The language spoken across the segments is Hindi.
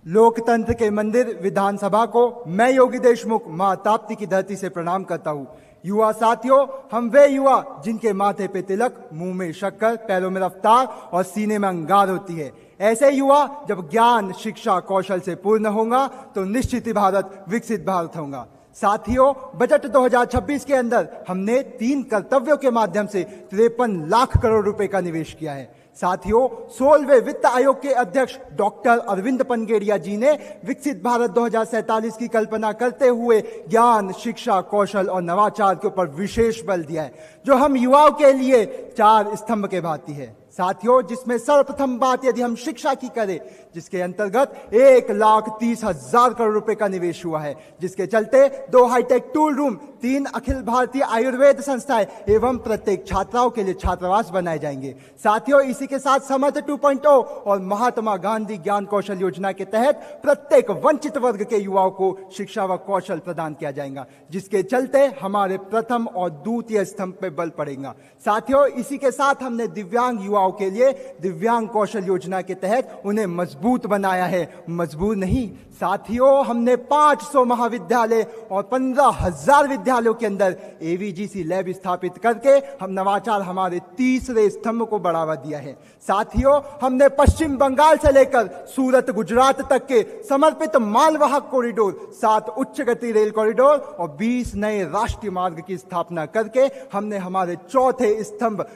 लोकतंत्र के मंदिर विधानसभा को मैं योगी देशमुख मां ताप्ती की धरती से प्रणाम करता हूं। युवा साथियों, हम वे युवा जिनके माथे पे तिलक, मुंह में शक्कर, पैरों में रफ्तार और सीने में अंगार होती है। ऐसे युवा जब ज्ञान, शिक्षा, कौशल से पूर्ण होगा तो निश्चित ही भारत विकसित भारत होगा। साथियों, बजट 2026 के अंदर हमने 3 कर्तव्यों के माध्यम से 53 लाख करोड़ रुपए का निवेश किया है। साथियों, 16वें वित्त आयोग के अध्यक्ष डॉक्टर अरविंद पनगेड़िया जी ने विकसित भारत 2047 की कल्पना करते हुए ज्ञान, शिक्षा, कौशल और नवाचार के ऊपर विशेष बल दिया है, जो हम युवाओं के लिए 4 स्तंभ के भांति है। साथियों, जिसमें सर्वप्रथम बात यदि हम शिक्षा की करें, जिसके अंतर्गत 1,30,000 करोड़ रुपए का निवेश हुआ है, जिसके चलते 2 hi tech tool room, 3 Akhil Bharatiya Ayurveda संस्थाएं एवं प्रत्येक छात्राओं के लिए छात्रावास बनाए जाएंगे। साथियों, इसी के साथ समर्थ 2.0 और महात्मा गांधी ज्ञान कौशल योजना के तहत प्रत्येक वंचित वर्ग के युवाओं को शिक्षा व कौशल प्रदान किया जाएगा, जिसके चलते हमारे प्रथम और द्वितीय स्तंभ पे बल पड़ेगा। साथियों, इसी के साथ हमने दिव्यांग युवाओं के लिए दिव्यांग कौशल योजना के तहत उन्हें मजबूत बनाया है, मजबूत नहीं। साथियों, हमने 500 महाविद्यालय और 15,000 विद्यालयों के अंदर एवीजीसी लैब स्थापित करके हम नवाचार हमारे तीसरे स्तंभ को बढ़ावा दिया है। साथियों, हमने पश्चिम बंगाल से लेकर सूरत, गुजरात तक के समर्पित मालवाहक कॉरिडोर, 7 उच्च गति रेल कॉरिडोर और 20 नए राष्ट्रीय मार्ग की स्थापना करके हमने हमारे चौथे स्तंभ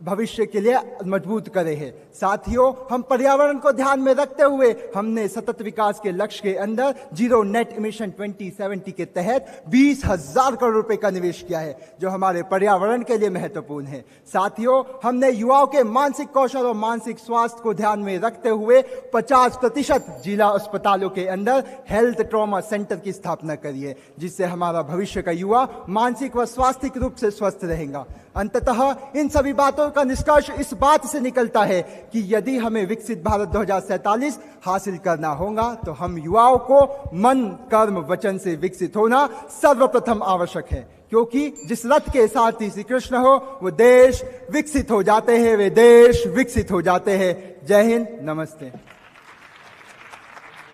भविष्य के लिए मजबूत करे हैं। साथियों, हम पर्यावरण को ध्यान में रखते हुए हमने सतत विकास के लक्ष्य के अंदर जीरो नेट इमिशन 2070 के तहत 20,000 करोड़ रुपए का निवेश किया है, जो हमारे पर्यावरण के लिए महत्वपूर्ण है। साथियों, हमने युवाओं के मानसिक कौशल और मानसिक स्वास्थ्य को ध्यान में रखते हुए 50% जिला अस्पतालों के अंदर हेल्थ ट्रॉमा सेंटर की स्थापना करी है, जिससे हमारा भविष्य का युवा मानसिक व स्वास्थ्यिक रूप से स्वस्थ रहेगा। अंततः इन सभी बातों का निष्कर्ष इस बात से निकलता है कि यदि हमें विकसित भारत 2047 हासिल करना होगा तो हम युवाओं को मन, कर्म, वचन से विकसित होना सर्वप्रथम आवश्यक है, क्योंकि जिस रथ के सारथी श्री कृष्ण हो वो देश विकसित हो जाते हैं, वे देश विकसित हो जाते हैं। जय हिंद, नमस्ते।